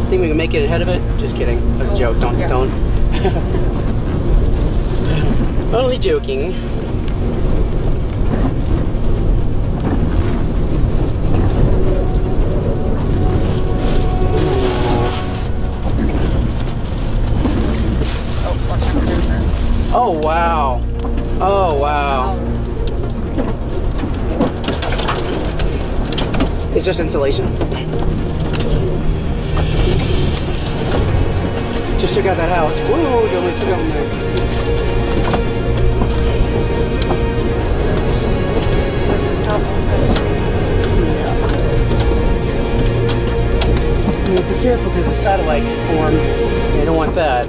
Think we can make it ahead of it? Just kidding. That's a joke. Don't. Only joking. Oh wow. Oh wow. It's just insulation. Just took out that house. Whoa, don't let you go in there. Yeah. Be careful because of satellite form. You don't want that.